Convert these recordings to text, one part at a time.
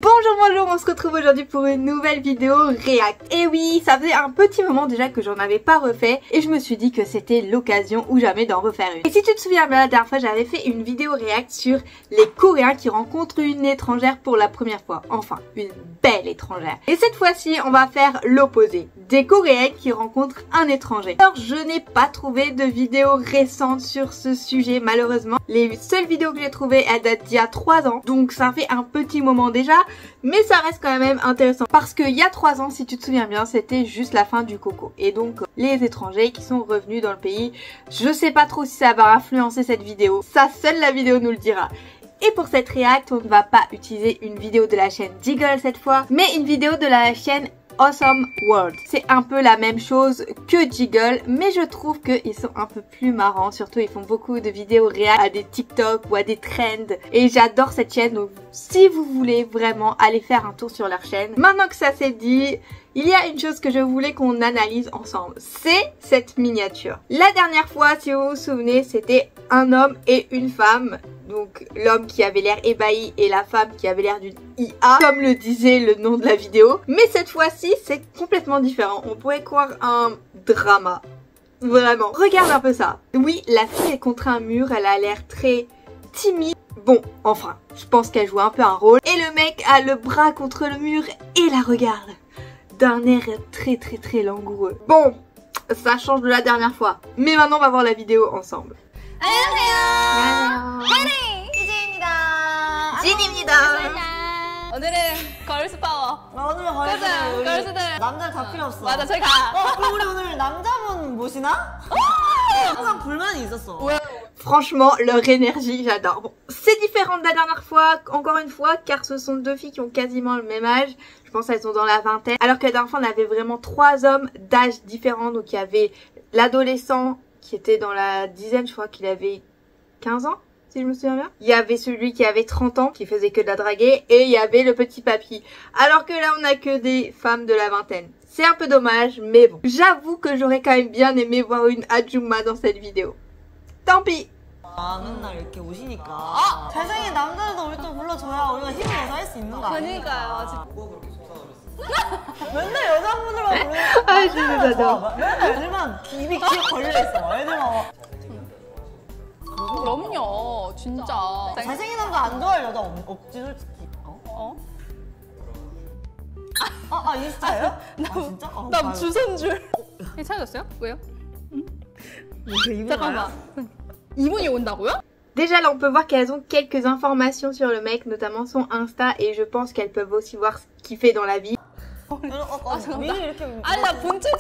Bonjour, on se retrouve aujourd'hui pour une nouvelle vidéo React. Et oui, ça faisait un petit moment déjà que j'en avais pas refait et je me suis dit que c'était l'occasion ou jamais d'en refaire une. Et si tu te souviens bien, la dernière fois j'avais fait une vidéo React sur les Coréens qui rencontrent une étrangère pour la première fois. Enfin, une belle étrangère. Et cette fois-ci, on va faire l'opposé. Des Coréennes qui rencontrent un étranger. Alors, je n'ai pas trouvé de vidéo récente sur ce sujet, malheureusement. Les seules vidéos que j'ai trouvées, elles datent d'il y a 3 ans. Donc ça fait un petit moment déjà. Mais ça reste quand même intéressant parce qu'il y a 3 ans, si tu te souviens bien, c'était juste la fin du coco. Et donc les étrangers qui sont revenus dans le pays, je sais pas trop si ça va influencer cette vidéo. Ça, seule la vidéo nous le dira. Et pour cette React, on ne va pas utiliser une vidéo de la chaîne Jiggle cette fois, mais une vidéo de la chaîne Awesome World. C'est un peu la même chose que Jiggle, mais je trouve qu'ils sont un peu plus marrants. Surtout, ils font beaucoup de vidéos React à des TikTok ou à des trends. Et j'adore cette chaîne, donc si vous voulez vraiment aller faire un tour sur leur chaîne. Maintenant que ça c'est dit, il y a une chose que je voulais qu'on analyse ensemble. C'est cette miniature. La dernière fois, si vous vous souvenez, c'était un homme et une femme. Donc l'homme qui avait l'air ébahi et la femme qui avait l'air d'une IA, comme le disait le nom de la vidéo. Mais cette fois-ci, c'est complètement différent. On pourrait croire un drama. Vraiment. Regarde un peu ça. Oui, la fille est contre un mur, elle a l'air très timide. Bon, enfin, je pense qu'elle joue un peu un rôle. Et le mec a le bras contre le mur et la regarde d'un air très langoureux. Bon, ça change de la dernière fois. Mais maintenant, on va voir la vidéo ensemble. 안녕하세요. 안녕하세요. 희진입니다. 진입니다. 오늘은 걸스 파워. 오늘은 그죠? 걸스들. 남자는 다 필요 없어. 맞아, 저희 가. 그럼 우리 오늘 남자분 모시나? 항상 불만이 있었어. Franchement, leur énergie, j'adore. Bon, c'est différent de la dernière fois, encore une fois, car ce sont deux filles qui ont quasiment le même âge. Je pense qu'elles sont dans la vingtaine. Alors que la dernière fois, on avait vraiment 3 hommes d'âge différents. Donc il y avait l'adolescent qui était dans la dizaine, je crois qu'il avait 15 ans, si je me souviens bien. Il y avait celui qui avait 30 ans, qui faisait que de la draguer, et il y avait le petit papy. Alors que là, on a que des femmes de la vingtaine. C'est un peu dommage, mais bon. J'avoue que j'aurais quand même bien aimé voir une Ajuma dans cette vidéo. Tant pis. 맨날 이렇게 오시니까 잘생긴 남자들도 우리 좀 불러줘야 우리가 힘을 내서 할 수 있는 거 아니야? 그러니까요. 맨날 여자분들만 부르는 아, 진짜 j'adore. 맨날 애들만 입이 귀에 걸려있어. 애들만 그럼요, 진짜. 잘생긴 남자 안 좋아할 여자 없지 솔직히. 인스타예요? 진짜? 나 주선 줄. 찾았어요? 왜요? 잠깐만. 이분이 온다고요? Déjà là on peut voir qu'elles ont quelques informations sur le mec, notamment son Insta, et je pense qu'elles peuvent aussi voir ce qu'il fait dans la vie.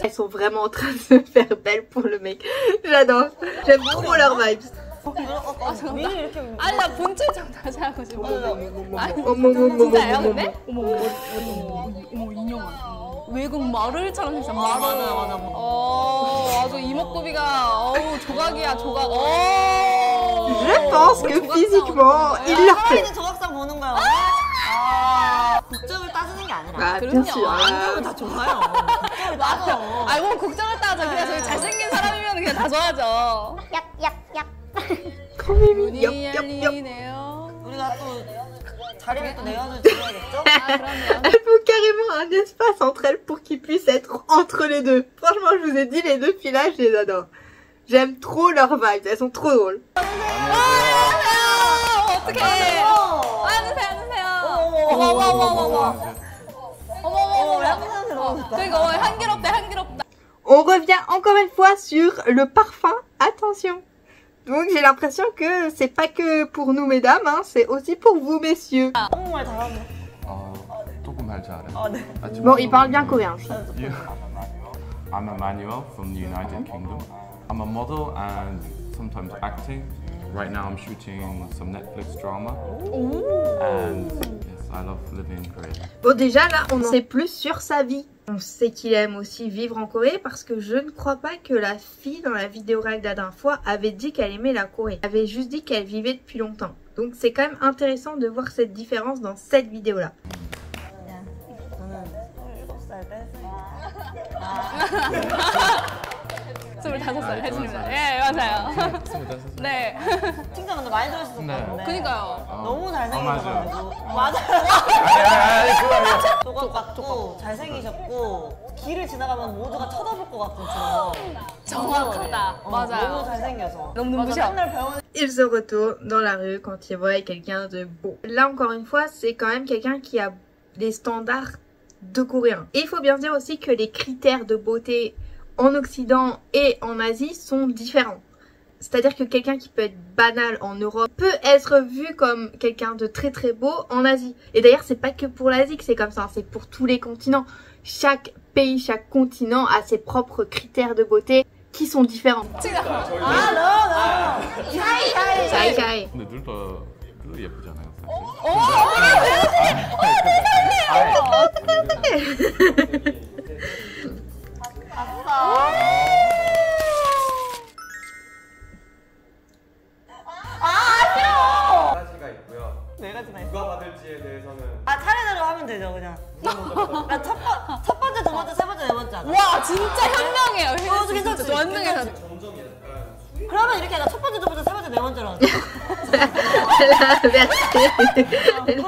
Elles sont vraiment en train de se faire belles pour le mec. J'adore. J'aime trop leurs vibes. 나 본체장 다시 하고 싶어. 어머머머머머머. 진짜예요, 근데? 어머 인형아. 외국 마를처럼 생겼어. 맞아. 아주 이목구비가 조각이야, 조각. Je pense que physiquement, il leur plaît. 있는 조각상 보는 거야. 국적을 따지는 게 아니라. Ah, bien sûr. 국적은 다 좋아요. 국적을 따져. 뭐 국정을 따져. 그냥 저기 잘생긴 사람이면 그냥 다 좋아하죠. 문이 열리네요. 우리가 또 자리를 또 내어서 줘야겠죠? 그럼요. Elles font carrément un espace entre elles pour qu'ils puissent être entre les deux. Franchement, je vous ai dit, les deux filles là, je les adore. J'aime trop leurs vibes, elles sont trop drôles. 어떡해. 앉으세요. 어머. 그러니까 향기롭다. On revient encore une fois sur le parfum. Attention. Donc j'ai l'impression que c'est pas que pour nous mesdames, hein, c'est aussi pour vous messieurs. 한국말 잘하네. 조금 할 줄 알아요. 네. Bon, ils parlent bien coréen. I'm Emmanuel from the United Kingdom. I'm a model and sometimes acting. Right now I'm shooting some Netflix drama. And yes, I love living in Korea. Bon déjà là, on en sait plus sur sa vie. On sait qu'il aime aussi vivre en Corée parce que je ne crois pas que la fille dans la vidéo React de la dernière fois avait dit qu'elle aimait la Corée. Elle avait juste dit qu'elle vivait depuis longtemps. Donc c'est quand même intéressant de voir cette différence dans cette vidéo là. 저는 27살 때 25살 혜진입니다. 예, 맞아요. 25살. 네. 칭찬 근데 많이 들었을 것 네. 같은데. 그니까요. 너무 잘생기셔가지고. 맞아요. 조각 같고 잘생기셨고 길을 지나가면 모두가 쳐다볼 것 같은 그런. 정확하다. 맞아요. 너무 잘생겨서. 너무 눈부셔. 맨날 배우는. Il se retourne dans la rue quand il voit quelqu'un de beau. Là encore une fois, c'est quand même quelqu'un qui a les standards de coréen. Et il faut bien dire aussi que les critères de beauté en Occident et en Asie sont différents. C'est-à-dire que quelqu'un qui peut être banal en Europe peut être vu comme quelqu'un de très très beau en Asie. Et d'ailleurs, c'est pas que pour l'Asie que c'est comme ça, c'est pour tous les continents. Chaque pays, chaque continent a ses propres critères de beauté qui sont différents. Shy, shy. 근데 둘 다 예쁘잖아요. 가지가 있고요. 네 가지나 있어. 누가 받을지에 대해서는 차례대로 하면 되죠 그냥. 나 첫 번째, 두 번째, 세 번째, 네 번째. 와, 진짜 현명해요. 혜진 씨 괜찮지? 진짜 완전 괜찮아. 점점 약간 그러면 이렇게 첫 번째, 두 번째, 세 번째, 네 번째로 하자. Elle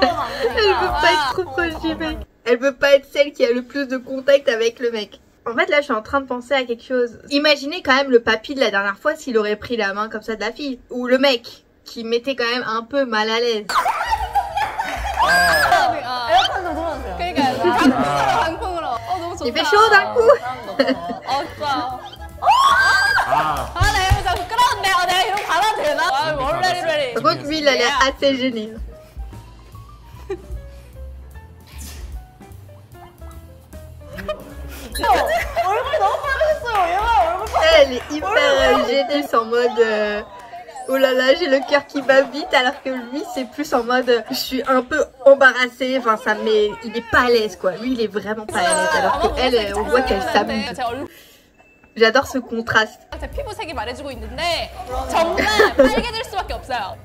veut pas être trop proche du mec. Elle veut pas être celle qui a le plus de contact avec le mec. En fait, là, je suis en train de penser à quelque chose. Imaginez quand même le papy de la dernière fois s'il aurait pris la main comme ça de la fille. Ou le mec, qui m'était quand même un peu mal à l'aise. 에어컨 좀 틀어주세요. 그러니까 방풍으로. 너무 좋다. Il fait chaud d'un coup. 좋아. 나 이거 자꾸 끌었는데 내가 이런 거 받아도 되나? 원래 레디. Par contre, lui, il a l'air assez gêné. 얼굴이 너무 빨개졌어요. 얘가 얼굴 Elle est hyper gênée, c'est en mode... oh là là, j'ai le cœur qui bat vite, alors que lui, c'est plus en mode... je suis un peu embarrassée, enfin, ça me met... il est pas à l'aise, quoi. Lui, il est vraiment pas à l'aise, alors qu'elle, on voit qu'elle s'amuse. 제 얼굴 J'adore ce contraste. 제 피부색이 말해주고 있는데 정말 빨개질 수밖에 없어요.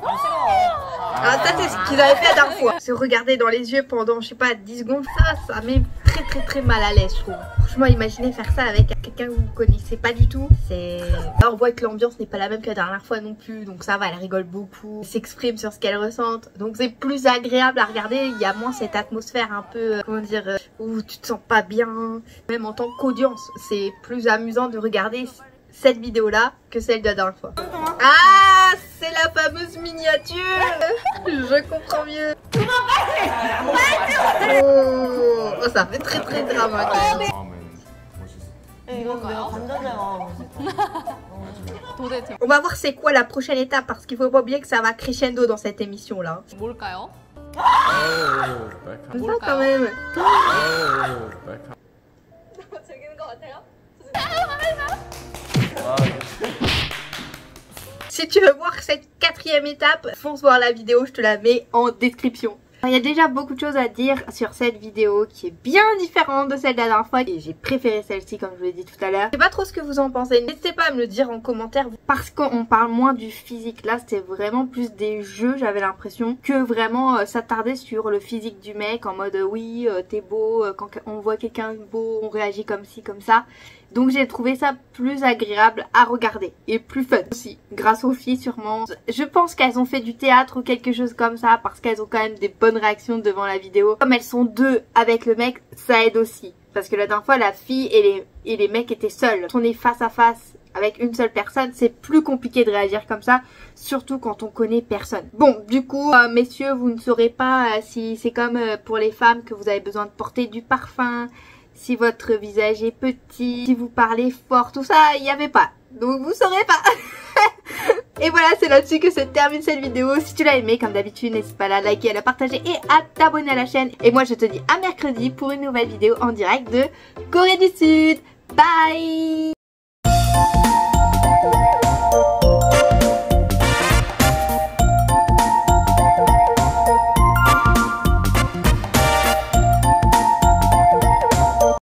Ah, ça, c'est ce qu'ils avaient fait la dernière fois. Se regarder dans les yeux pendant, je sais pas, 10 secondes, ça met très très très mal à l'aise, je trouve. Franchement, imaginez faire ça avec quelqu'un que vous connaissez pas du tout. C'est... Là, on voit que l'ambiance n'est pas la même que la dernière fois non plus, donc ça va, elle rigole beaucoup, elle s'exprime sur ce qu'elle ressent. Donc c'est plus agréable à regarder, il y a moins cette atmosphère un peu, comment dire, où tu te sens pas bien. Même en tant qu'audience, c'est plus amusant de regarder cette vidéo-là que celle de la dernière fois. Ah, c'est la fameuse miniature. Je comprends mieux. Oh, ça fait très très drama quand même. 이건 내가 관자재 마음을 도대체 On va voir c'est quoi la prochaine étape parce qu'il faut pas oublier que ça va crescendo dans cette émission là. 뭘까요? Ça quand même. Si tu veux voir cette quatrième étape, fonce voir la vidéo, je te la mets en description. Il y a déjà beaucoup de choses à dire sur cette vidéo qui est bien différente de celle de la dernière fois et j'ai préféré celle-ci comme je vous l'ai dit tout à l'heure. Je sais pas trop ce que vous en pensez, n'hésitez pas à me le dire en commentaire parce qu'on parle moins du physique. Là c'était vraiment plus des jeux, j'avais l'impression, que vraiment s'attarder sur le physique du mec en mode oui t'es beau, quand on voit quelqu'un de beau on réagit comme ci comme ça. Donc j'ai trouvé ça plus agréable à regarder et plus fun aussi, grâce aux filles sûrement. Je pense qu'elles ont fait du théâtre ou quelque chose comme ça parce qu'elles ont quand même des bonnes réactions devant la vidéo. Comme elles sont deux avec le mec, ça aide aussi. Parce que la dernière fois la fille et les mecs étaient seuls. Quand on est face à face avec une seule personne, c'est plus compliqué de réagir comme ça, surtout quand on connaît personne. Bon, du coup, messieurs, vous ne saurez pas si c'est comme pour les femmes que vous avez besoin de porter du parfum, si votre visage est petit, si vous parlez fort, tout ça, il n'y avait pas. Donc vous saurez pas. Et voilà, c'est là-dessus que se termine cette vidéo. Si tu l'as aimé, comme d'habitude, n'hésite pas à la liker, à la partager et à t'abonner à la chaîne. Et moi, je te dis à mercredi pour une nouvelle vidéo en direct de Corée du Sud. Bye!